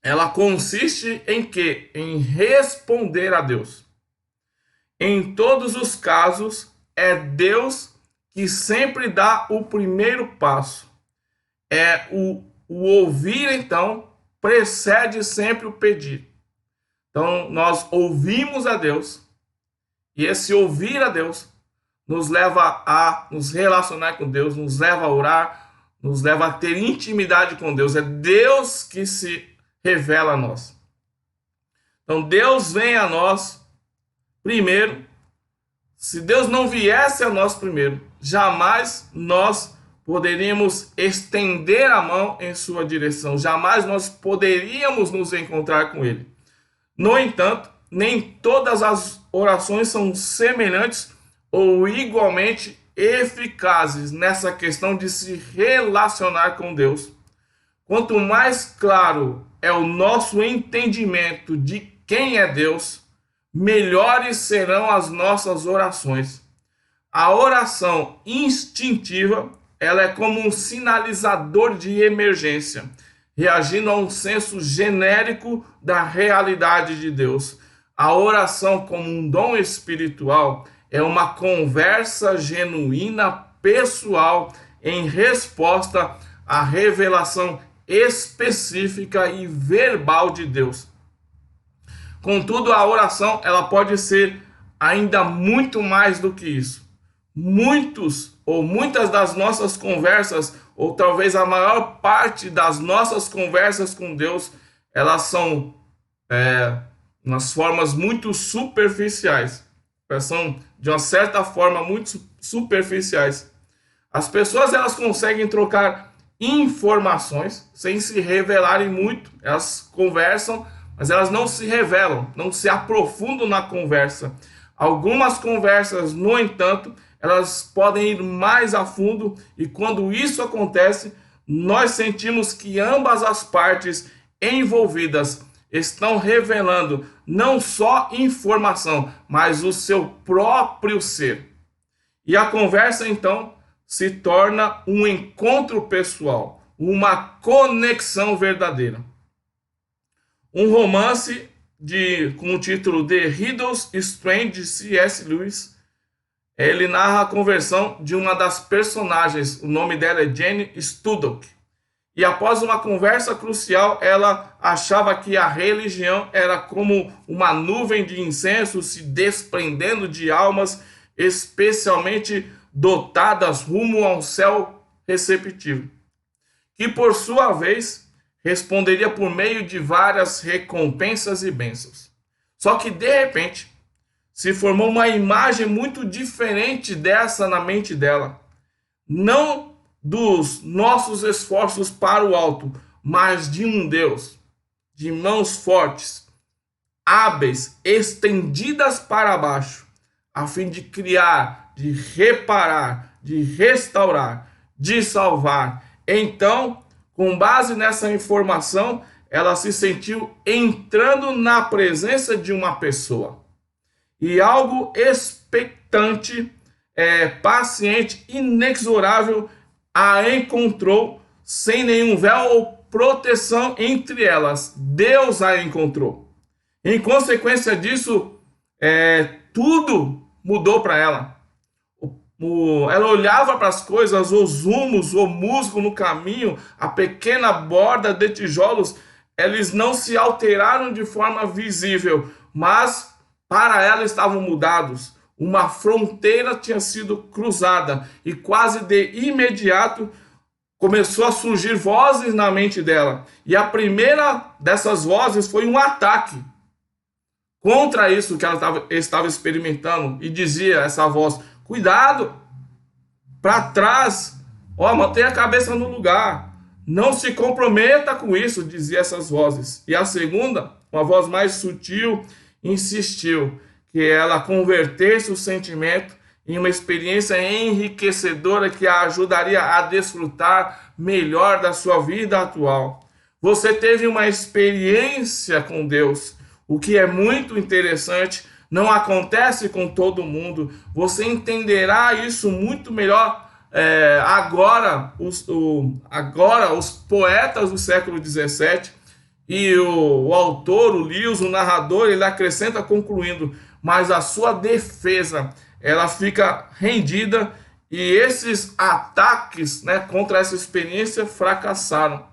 ela consiste em quê? Em responder a Deus. Em todos os casos, é Deus que sempre dá o primeiro passo. O ouvir, então, precede sempre o pedir. Então, nós ouvimos a Deus, e esse ouvir a Deus nos leva a nos relacionar com Deus, nos leva a orar, nos leva a ter intimidade com Deus. É Deus que se revela a nós. Então, Deus vem a nós primeiro. Se Deus não viesse a nós primeiro, jamais nós poderíamos estender a mão em sua direção, jamais nós poderíamos nos encontrar com Ele. No entanto, nem todas as orações são semelhantes ou igualmente eficazes nessa questão de se relacionar com Deus. Quanto mais claro é o nosso entendimento de quem é Deus, melhores serão as nossas orações. A oração instintiva, ela é como um sinalizador de emergência, reagindo a um senso genérico da realidade de Deus. A oração como um dom espiritual é uma conversa genuína, pessoal, em resposta à revelação específica e verbal de Deus. Contudo, a oração ela pode ser ainda muito mais do que isso. Muitas das nossas conversas, ou talvez a maior parte das nossas conversas com Deus, elas são nas formas muito superficiais. São, de uma certa forma, muito superficiais. As pessoas elas conseguem trocar informações sem se revelarem muito. Elas conversam, mas elas não se revelam, não se aprofundam na conversa. Algumas conversas, no entanto, elas podem ir mais a fundo, e quando isso acontece, nós sentimos que ambas as partes envolvidas estão revelando não só informação, mas o seu próprio ser. E a conversa, então, se torna um encontro pessoal, uma conexão verdadeira. Um romance com o título The Riddles Strange, de C.S. Lewis, ele narra a conversão de uma das personagens, o nome dela é Jane Studdock. E após uma conversa crucial, ela achava que a religião era como uma nuvem de incenso se desprendendo de almas especialmente dotadas rumo ao céu receptivo, que por sua vez responderia por meio de várias recompensas e bênçãos. Só que de repente se formou uma imagem muito diferente dessa na mente dela. Não dos nossos esforços para o alto, mas de um Deus, de mãos fortes, hábeis, estendidas para baixo, a fim de criar, de reparar, de restaurar, de salvar. Então, com base nessa informação, ela se sentiu entrando na presença de uma pessoa. E algo expectante, paciente, inexorável, a encontrou sem nenhum véu ou proteção entre elas. Deus a encontrou. Em consequência disso, tudo mudou para ela. Ela olhava para as coisas, os rumos, o musgo no caminho, a pequena borda de tijolos, eles não se alteraram de forma visível, mas para ela estavam mudados. Uma fronteira tinha sido cruzada e quase de imediato começou a surgir vozes na mente dela. E a primeira dessas vozes foi um ataque contra isso que ela estava experimentando. E dizia essa voz: cuidado, para trás, mantenha a cabeça no lugar, não se comprometa com isso, dizia essas vozes. E a segunda, uma voz mais sutil, insistiu que ela convertesse o sentimento em uma experiência enriquecedora que a ajudaria a desfrutar melhor da sua vida atual. Você teve uma experiência com Deus, o que é muito interessante, não acontece com todo mundo. Você entenderá isso muito melhor agora. Os poetas do século XVII e o autor, o Lewis, o narrador, ele acrescenta concluindo: mas a sua defesa, ela fica rendida, e esses ataques, contra essa experiência fracassaram.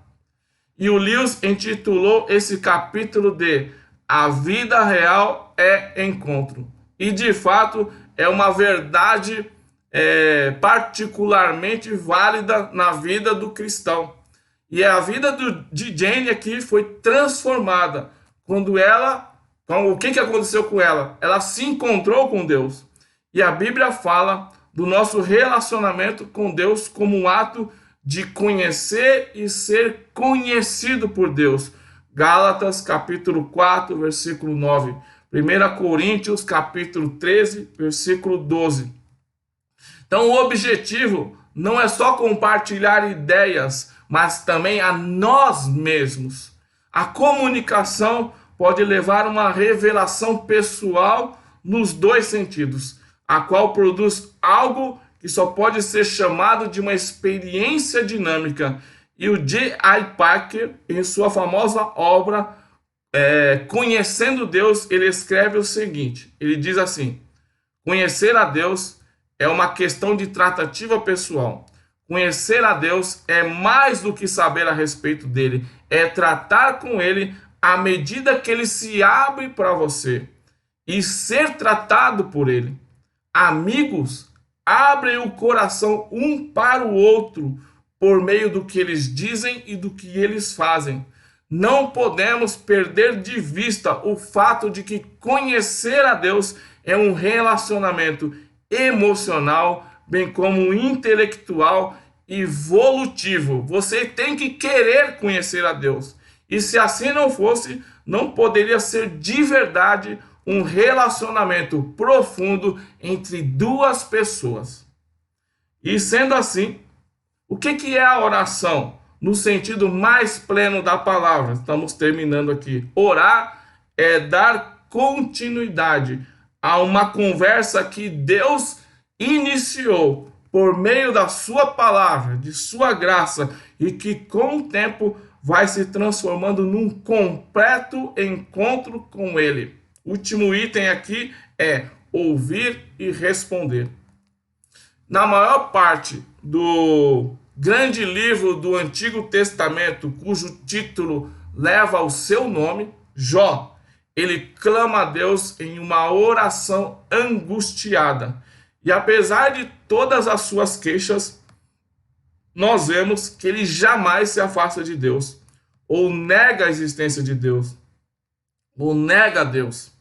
E o Lewis intitulou esse capítulo de A Vida Real é Encontro. E de fato é uma verdade particularmente válida na vida do cristão. E a vida de Jane aqui foi transformada quando o que aconteceu com ela? Ela se encontrou com Deus. E a Bíblia fala do nosso relacionamento com Deus como um ato de conhecer e ser conhecido por Deus. Gálatas capítulo 4, versículo 9. 1 Coríntios capítulo 13, versículo 12. Então o objetivo não é só compartilhar ideias, mas também a nós mesmos. A comunicação pode levar a uma revelação pessoal nos dois sentidos, a qual produz algo que só pode ser chamado de uma experiência dinâmica. E o J.I. Packer, em sua famosa obra Conhecendo Deus, ele escreve o seguinte, ele diz assim: conhecer a Deus é uma questão de tratativa pessoal. Conhecer a Deus é mais do que saber a respeito dele, é tratar com ele à medida que ele se abre para você e ser tratado por ele. Amigos abrem o coração um para o outro por meio do que eles dizem e do que eles fazem. Não podemos perder de vista o fato de que conhecer a Deus é um relacionamento emocional, bem como intelectual e volutivo. Você tem que querer conhecer a Deus. E se assim não fosse, não poderia ser de verdade um relacionamento profundo entre duas pessoas. E sendo assim, o que é a oração? No sentido mais pleno da palavra, estamos terminando aqui. Orar é dar continuidade a uma conversa que Deus iniciou por meio da sua palavra, de sua graça, e que com o tempo vai se transformando num completo encontro com Ele. O último item aqui é ouvir e responder. Na maior parte do grande livro do Antigo Testamento, cujo título leva o seu nome, Jó, ele clama a Deus em uma oração angustiada. E apesar de todas as suas queixas, nós vemos que ele jamais se afasta de Deus, ou nega a existência de Deus, ou nega Deus.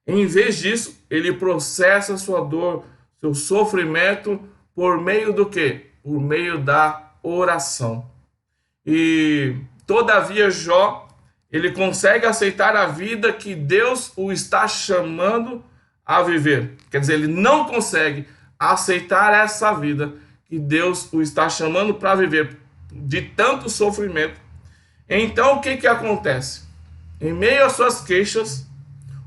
Em vez disso, ele processa sua dor, seu sofrimento, por meio do quê? Por meio da oração. E, todavia, Jó, ele consegue aceitar a vida que Deus o está chamando a viver. Quer dizer, ele não consegue aceitar essa vida que Deus o está chamando para viver, de tanto sofrimento. Então, o que acontece? Em meio às suas queixas,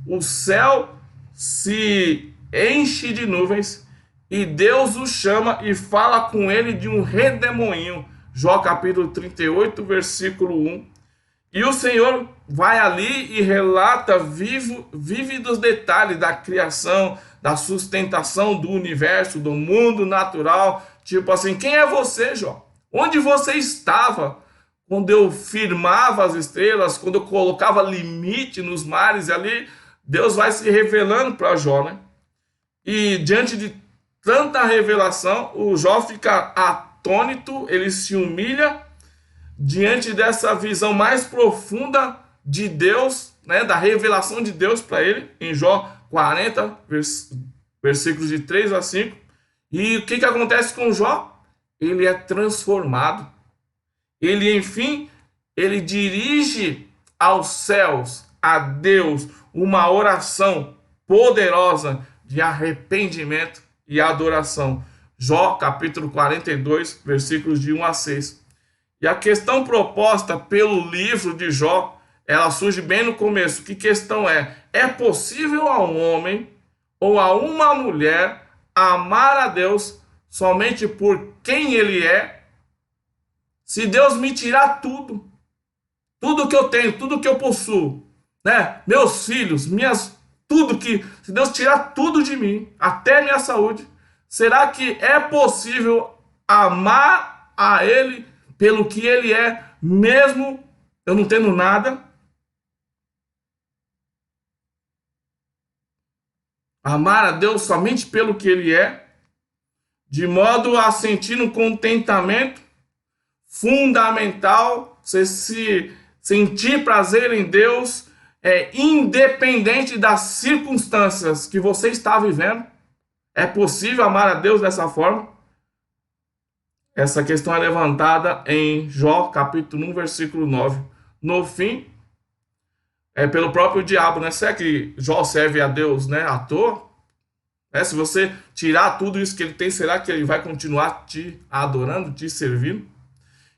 o céu se enche de nuvens e Deus o chama e fala com ele de um redemoinho. Jó capítulo 38, versículo 1. E o Senhor vai ali e relata vívidos detalhes da criação, da sustentação do universo, do mundo natural. Tipo assim, quem é você, Jó? Onde você estava quando eu firmava as estrelas, quando eu colocava limite nos mares? E ali Deus vai se revelando para Jó, né? E diante de tanta revelação, o Jó fica atônito, ele se humilha diante dessa visão mais profunda de Deus, né, da revelação de Deus para ele, em Jó 40, versículos de 3 a 5. E o que acontece com Jó? Ele é transformado. Ele, enfim, ele dirige aos céus, a Deus, uma oração poderosa de arrependimento e adoração. Jó, capítulo 42, versículos de 1 a 6. E a questão proposta pelo livro de Jó, ela surge bem no começo. Que questão é? É possível a um homem ou a uma mulher amar a Deus somente por quem ele é? Se Deus me tirar tudo, tudo que eu tenho, tudo que eu possuo, né? Meus filhos, se Deus tirar tudo de mim, até minha saúde, será que é possível amar a Ele pelo que Ele é, mesmo eu não tendo nada? Amar a Deus somente pelo que Ele é, de modo a sentir um contentamento fundamental, você se sentir prazer em Deus, independente das circunstâncias que você está vivendo. É possível amar a Deus dessa forma? Essa questão é levantada em Jó, capítulo 1, versículo 9. No fim, pelo próprio diabo, né? Será que Jó serve a Deus, né, à toa? Se você tirar tudo isso que ele tem, será que ele vai continuar te adorando, te servindo?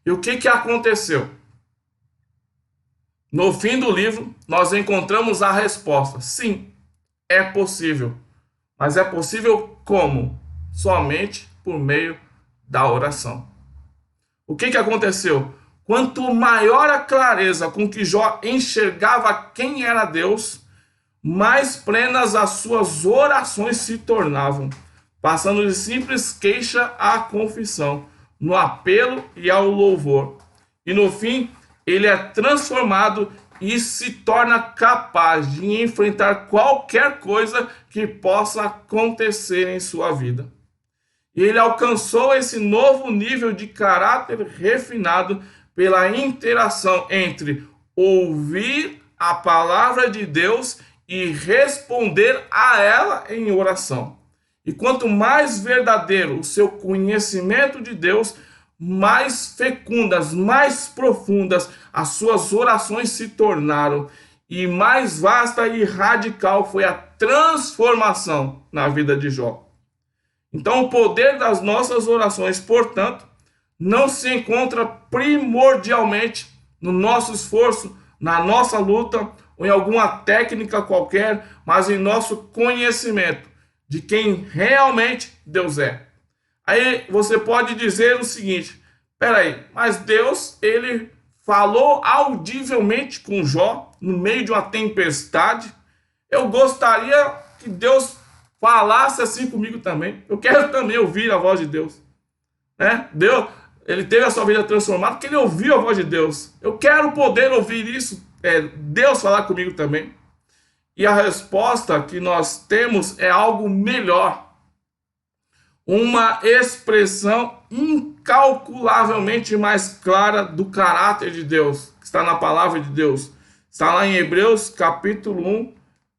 E o que aconteceu? No fim do livro, nós encontramos a resposta. Sim, é possível. Mas é possível como? Somente por meio da oração. O que aconteceu? Quanto maior a clareza com que Jó enxergava quem era Deus, mais plenas as suas orações se tornavam, passando de simples queixa à confissão, no apelo e ao louvor. E no fim, ele é transformado e se torna capaz de enfrentar qualquer coisa que possa acontecer em sua vida. E ele alcançou esse novo nível de caráter refinado pela interação entre ouvir a palavra de Deus e responder a ela em oração. E quanto mais verdadeiro o seu conhecimento de Deus, mais fecundas, mais profundas as suas orações se tornaram. e mais vasta e radical foi a transformação na vida de Jó. Então, o poder das nossas orações, portanto, não se encontra primordialmente no nosso esforço, na nossa luta ou em alguma técnica qualquer, mas em nosso conhecimento de quem realmente Deus é. Aí você pode dizer o seguinte: peraí, mas Deus, ele falou audivelmente com Jó no meio de uma tempestade. Eu gostaria que Deus falasse assim comigo também. Eu quero também ouvir a voz de Deus. Deus, ele teve a sua vida transformada porque ele ouviu a voz de Deus. Eu quero poder ouvir isso, Deus falar comigo também. E a resposta que nós temos é algo melhor. Uma expressão incalculavelmente mais clara do caráter de Deus, que está na palavra de Deus. Está lá em Hebreus capítulo 1,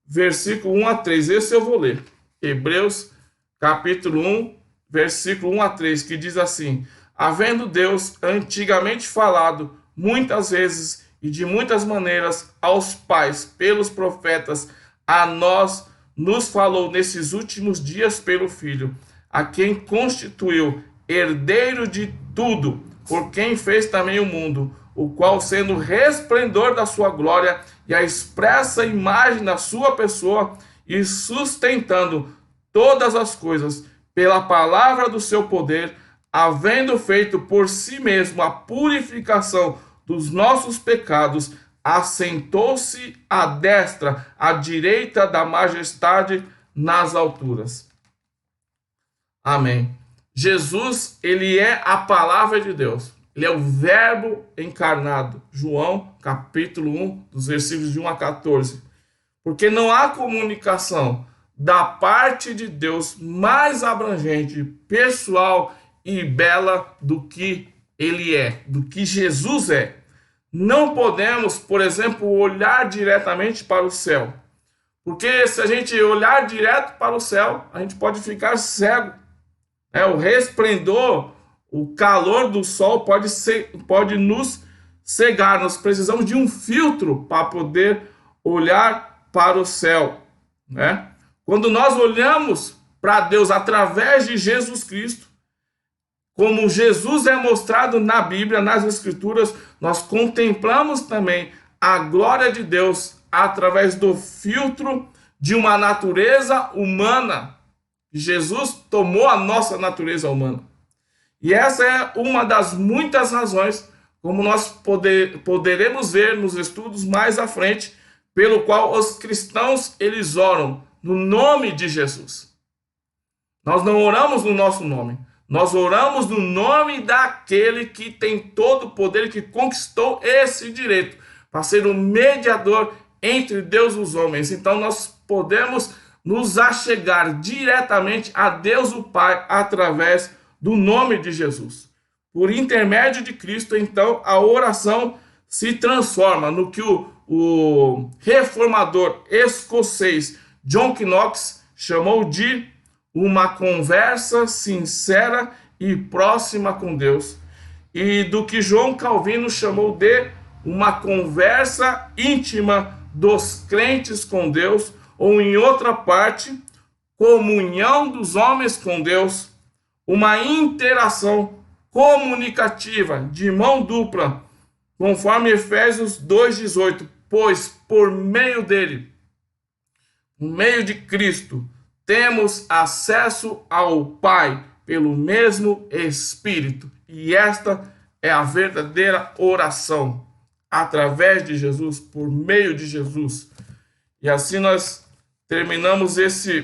versículo 1 a 3. Esse eu vou ler. Hebreus capítulo 1, versículo 1 a 3, que diz assim: havendo Deus antigamente falado muitas vezes e de muitas maneiras aos pais pelos profetas, a nós nos falou nesses últimos dias pelo Filho, a quem constituiu herdeiro de tudo, por quem fez também o mundo, o qual, sendo resplendor da sua glória e a expressa imagem da sua pessoa, e sustentando todas as coisas pela palavra do seu poder, havendo feito por si mesmo a purificação dos nossos pecados, assentou-se à destra, à direita da majestade nas alturas. Amém. Jesus, ele é a palavra de Deus. Ele é o verbo encarnado. João, capítulo 1, dos versículos de 1 a 14. Porque não há comunicação da parte de Deus mais abrangente, pessoal e bela do que ele é, do que Jesus é. Não podemos, por exemplo, olhar diretamente para o céu. Porque se a gente olhar direto para o céu, a gente pode ficar cego. O resplendor, o calor do sol pode nos cegar. Nós precisamos de um filtro para poder olhar para o céu. Quando nós olhamos para Deus através de Jesus Cristo, como Jesus é mostrado na Bíblia, nas Escrituras, nós contemplamos também a glória de Deus através do filtro de uma natureza humana. Jesus tomou a nossa natureza humana. E essa é uma das muitas razões, como nós poderemos ver nos estudos mais à frente, pelo qual os cristãos, eles oram no nome de Jesus. Nós não oramos no nosso nome, nós oramos no nome daquele que tem todo o poder, que conquistou esse direito para ser o mediador entre Deus e os homens. Então nós podemos nos achegar diretamente a Deus o Pai através do nome de Jesus. Por intermédio de Cristo, então, a oração se transforma no que o reformador escocês John Knox chamou de uma conversa sincera e próxima com Deus, e do que João Calvino chamou de uma conversa íntima dos crentes com Deus, ou em outra parte, comunhão dos homens com Deus, uma interação comunicativa de mão dupla, conforme Efésios 2,18, pois por meio dele, por meio de Cristo, temos acesso ao Pai pelo mesmo Espírito. E esta é a verdadeira oração, através de Jesus, por meio de Jesus. E assim nós terminamos esse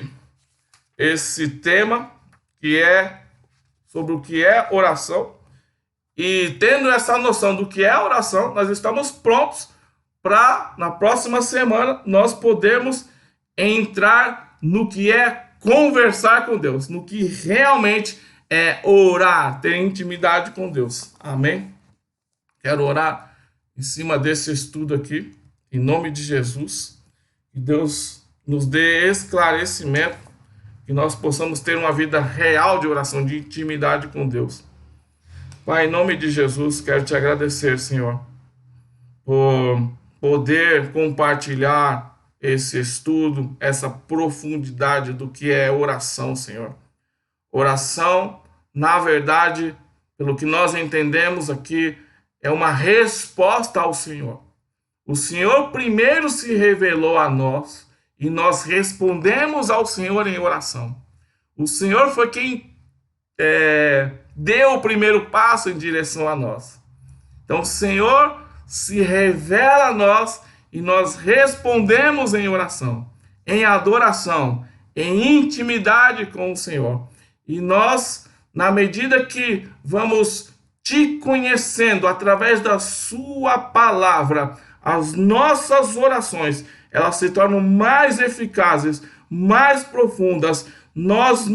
tema, que é sobre o que é oração. E tendo essa noção do que é oração, nós estamos prontos para, na próxima semana, nós podermos entrar no que é conversar com Deus, no que realmente é orar, ter intimidade com Deus. Amém? Quero orar em cima desse estudo aqui, em nome de Jesus. Que Deus nos dê esclarecimento, que nós possamos ter uma vida real de oração, de intimidade com Deus. Pai, em nome de Jesus, quero te agradecer, Senhor, por poder compartilhar esse estudo, essa profundidade do que é oração, Senhor. Oração, na verdade, pelo que nós entendemos aqui, é uma resposta ao Senhor. O Senhor primeiro se revelou a nós e nós respondemos ao Senhor em oração. O Senhor foi quem deu o primeiro passo em direção a nós. Então o Senhor se revela a nós e nós respondemos em oração, em adoração, em intimidade com o Senhor. E nós, na medida que vamos te conhecendo através da sua palavra, as nossas orações, elas se tornam mais eficazes, mais profundas. Nós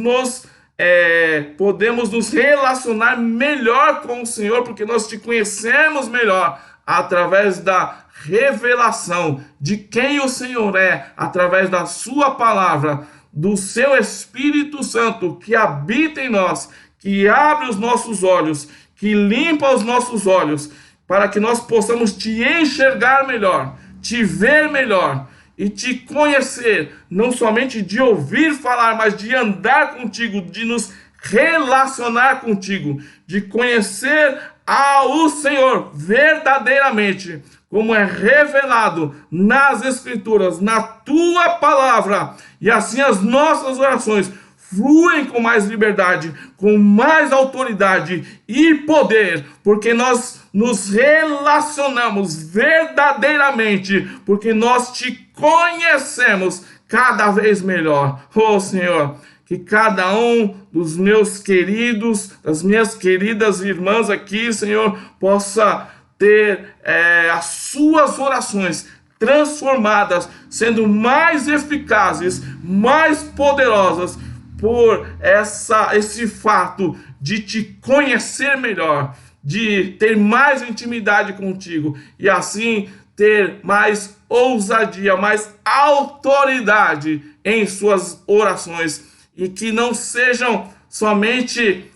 podemos nos relacionar melhor com o Senhor, porque nós te conhecemos melhor através da revelação de quem o Senhor é, através da sua palavra, do seu Espírito Santo que habita em nós, que abre os nossos olhos, que limpa os nossos olhos, para que nós possamos te enxergar melhor, te ver melhor e te conhecer, não somente de ouvir falar, mas de andar contigo, de nos relacionar contigo, de conhecer ao Senhor verdadeiramente, como é revelado nas Escrituras, na tua palavra, e assim as nossas orações fluem com mais liberdade, com mais autoridade e poder, porque nós nos relacionamos verdadeiramente, porque nós te conhecemos cada vez melhor. Oh Senhor, que cada um dos meus queridos, das minhas queridas irmãs aqui, Senhor, possa ter as suas orações transformadas, sendo mais eficazes, mais poderosas, por esse fato de te conhecer melhor, de ter mais intimidade contigo e assim ter mais ousadia, mais autoridade em suas orações, e que não sejam somente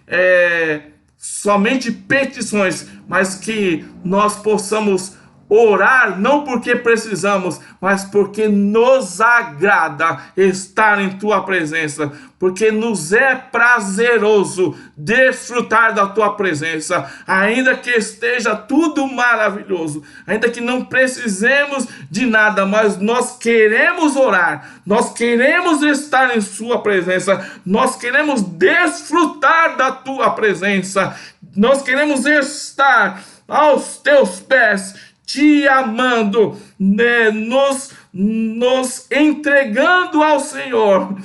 petições, mas que nós possamos orar não porque precisamos, mas porque nos agrada estar em tua presença, porque nos é prazeroso desfrutar da tua presença, ainda que esteja tudo maravilhoso, ainda que não precisemos de nada, mas nós queremos orar, nós queremos estar em sua presença, nós queremos desfrutar da tua presença, nós queremos estar aos teus pés, te amando, né, nos entregando ao Senhor,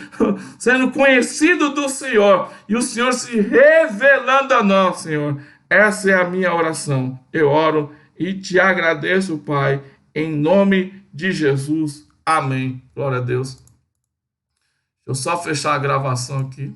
sendo conhecido do Senhor, e o Senhor se revelando a nós, Senhor. Essa é a minha oração. Eu oro e te agradeço, Pai, em nome de Jesus. Amém. Glória a Deus. Deixa eu só fechar a gravação aqui.